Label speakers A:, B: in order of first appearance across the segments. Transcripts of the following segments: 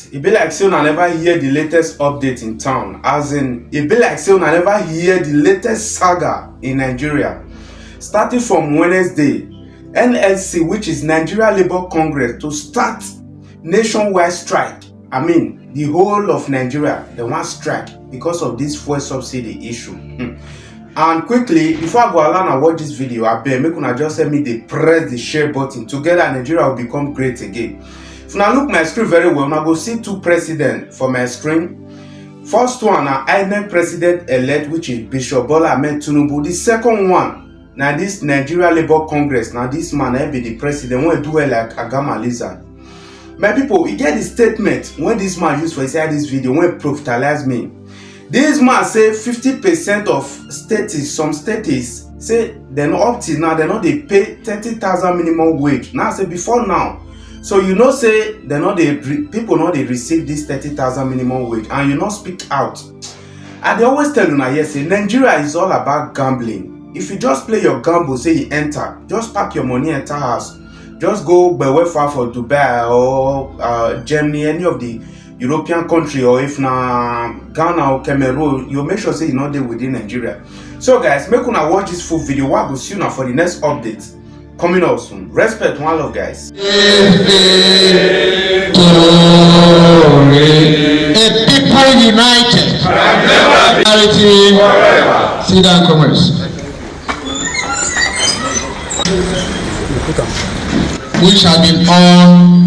A: guys, it be like say una never hear the latest update in town. As in, it be like say una never hear the latest saga in Nigeria. Starting from Wednesday, NLC, which is Nigeria Labour Congress, to start nationwide strike. I mean, the whole of Nigeria, they want strike because of this fuel subsidy issue. And quickly, before I go along and watch this video, I beg make una just help me dey press the share button. Together, Nigeria will become great again. If you now look my screen very well, now go see two presidents for my screen. First one, na INEC president-elect, which is Bishop Bola Ahmed Tinubu. The second one, now this Nigeria Labour Congress. Now this man, be the president. When do well like Agama Lizard. My people, we get the statement when this man used for inside this video when profitalize me. This man say 50% of states, some states say they're not up till now, they're not they pay 30,000 minimum wage. Now say before now. So you know say they're not they people not they receive this 30,000 minimum wage and you not speak out. And they always tell you now, yes, say Nigeria is all about gambling. If you just play your gamble, say you enter, just pack your money, enter house. Just go by far for Dubai or Germany, any of the European country, or if na Ghana or Cameroon, you make sure say you not there within Nigeria. So guys, make una watch this full video. What go see you now for the next update coming out soon. Respect, one love, guys.
B: A people united. Charity. Sit down, comrades. Which have been on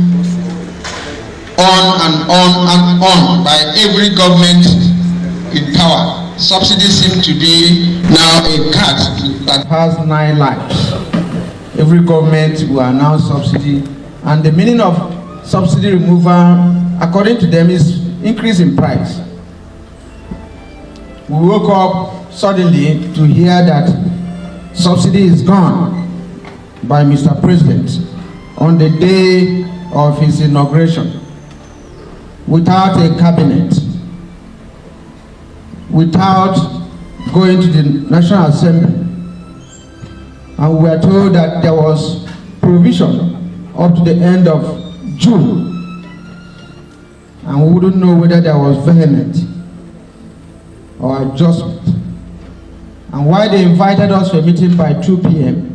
B: by every government in power. Subsidy seems to be now a cat that has 9 lives. Every government will announce subsidy, and the meaning of subsidy removal, according to them, is increase in price. We woke up suddenly to hear that subsidy is gone by Mr. President on the day of his inauguration, without a cabinet, without going to the National Assembly. And we were told that there was provision up to the end of June. And we wouldn't know whether there was vehement or adjustment. And why they invited us for a meeting by 2 p.m.,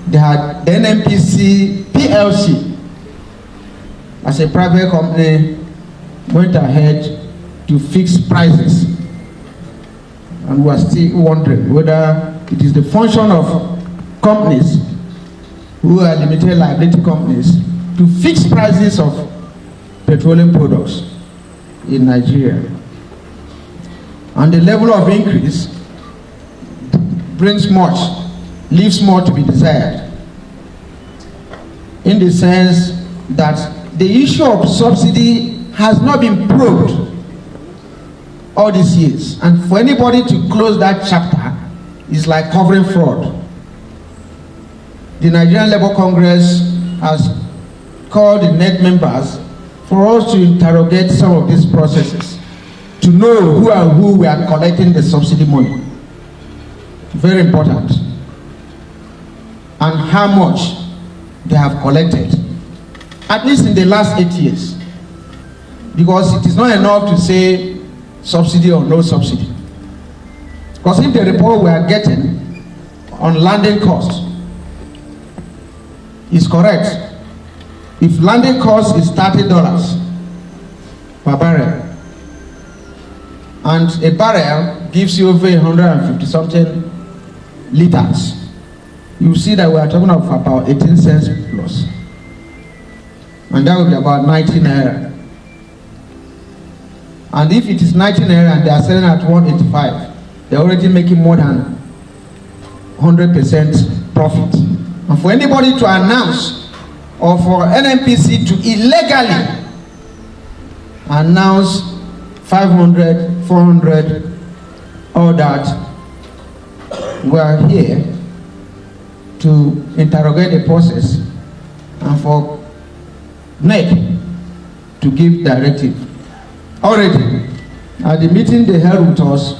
B: they had the NNPC PLC as a private company went ahead to fix prices, and we are still wondering whether it is the function of companies who are limited liability companies to fix prices of petroleum products in Nigeria. And the level of increase brings much, leaves more to be desired, in the sense that the issue of subsidy has not been probed all these years, and for anybody to close that chapter is like covering fraud. The Nigerian Labour Congress has called the NEC members for us to interrogate some of these processes, to know who and who we are collecting the subsidy money. Very important. And how much they have collected, at least in the last 8 years. Because it is not enough to say subsidy or no subsidy. Because if the report we are getting on landing cost is correct, if landing cost is $30 per barrel, and a barrel gives you over 150 something liters, you see that we are talking of about 18 cents plus. And that will be about 19 naira. And if it is 19 naira and they are selling at 185, they're already making more than 100% profit. And for anybody to announce, or for NNPC to illegally announce 500, 400, all that, we are here to interrogate the process and for NEC to give directive. Already, at the meeting they held with us,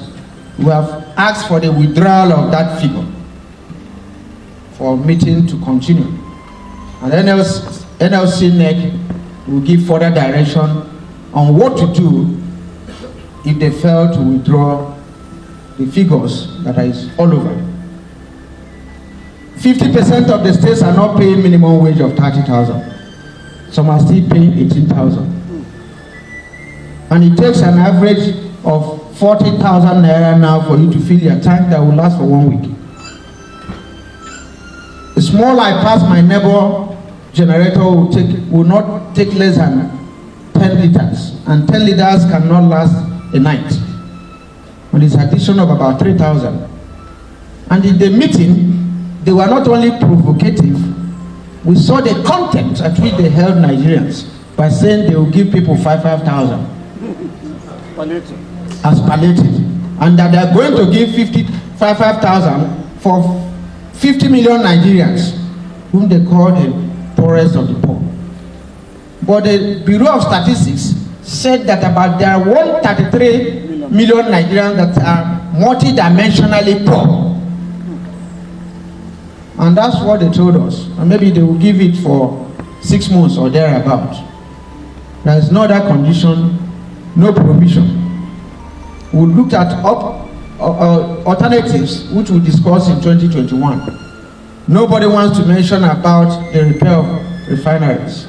B: we have asked for the withdrawal of that figure for meeting to continue. And NLC NEC will give further direction on what to do if they fail to withdraw the figures that is all over. 50% of the states are not paying minimum wage of 30,000. Some are still paying 18,000. And it takes an average of 40,000 naira now for you to fill your tank that will last for 1 week. The small I pass my neighbor generator will not take less than 10 liters, and 10 liters cannot last a night. And it's addition of about 3,000. And in the meeting, they were not only provocative, we saw the contempt at which they held Nigerians by saying they will give people 5,000 as palliative, and that they are going to give 5,000 for 50 million Nigerians, whom they call the poorest of the poor. But the Bureau of Statistics said that there are 133 million Nigerians that are multidimensionally poor. And that's what they told us. And maybe they will give it for 6 months or thereabout. There is no other condition, no provision. We looked at alternatives, which we'll discuss in 2021. Nobody wants to mention about the repair of refineries.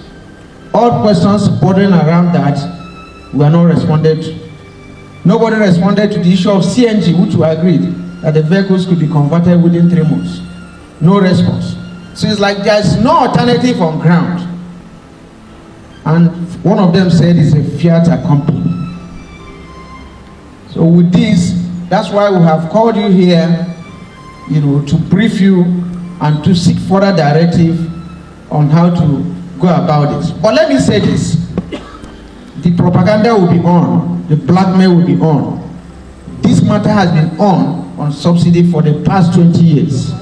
B: All questions bordering around that were not responded to. Nobody responded to the issue of CNG, which we agreed that the vehicles could be converted within 3 months. No response. So it's like there's no alternative on ground. And one of them said it's a fiat accompli. So with this, that's why we have called you here, to brief you and to seek further directive on how to go about this. But let me say this. The propaganda will be on. The blackmail will be on. This matter has been on subsidy for the past 20 years.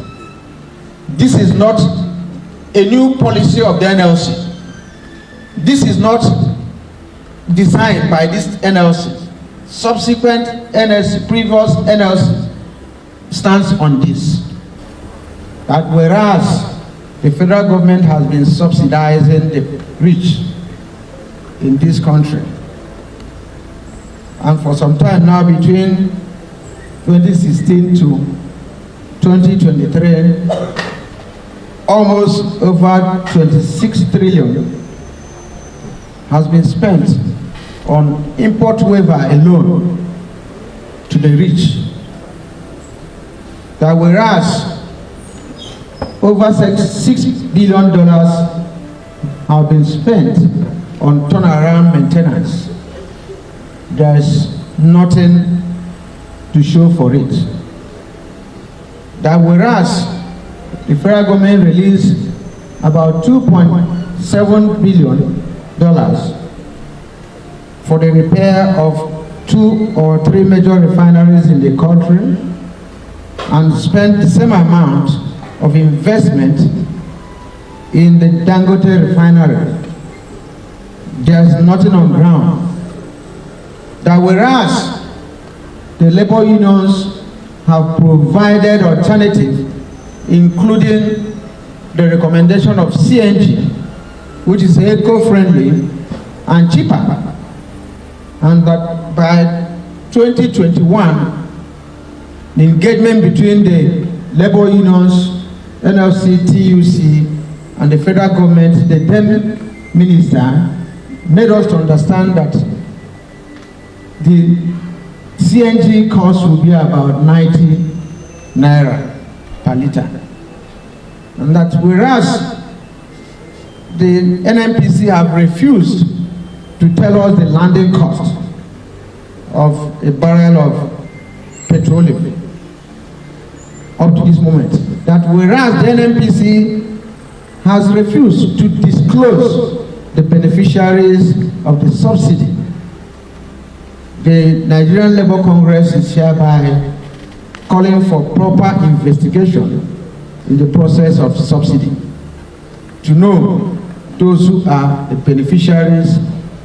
B: This is not a new policy of the NLC. This is not designed by this NLC. Subsequent NLC, previous NLC stands on this. That whereas the federal government has been subsidizing the rich in this country, and for some time now, between 2016 to 2023, almost over 26 trillion has been spent on import waiver alone to the rich. That whereas over $6 billion have been spent on turnaround maintenance, there is nothing to show for it. That whereas the federal government released about $2.7 billion for the repair of 2 or 3 major refineries in the country, and spent the same amount of investment in the Dangote refinery, there's nothing on ground. That whereas the labor unions have provided alternative, including the recommendation of CNG, which is eco-friendly and cheaper, and that by 2021, the engagement between the labor unions, NLC, TUC, and the federal government, the then minister, made us to understand that the CNG cost will be about 90 naira per liter. And that whereas the NNPC have refused to tell us the landing cost of a barrel of petroleum up to this moment, that whereas the NNPC has refused to disclose the beneficiaries of the subsidy, the Nigerian Labour Congress is hereby calling for proper investigation in the process of subsidy, to know those who are the beneficiaries,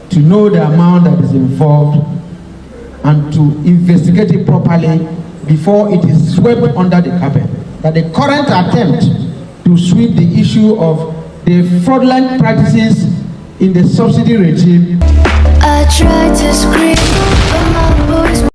B: to know the amount that is involved, and to investigate it properly before it is swept under the carpet. That the current attempt to sweep the issue of the fraudulent practices in the subsidy regime.
C: I tried to scream.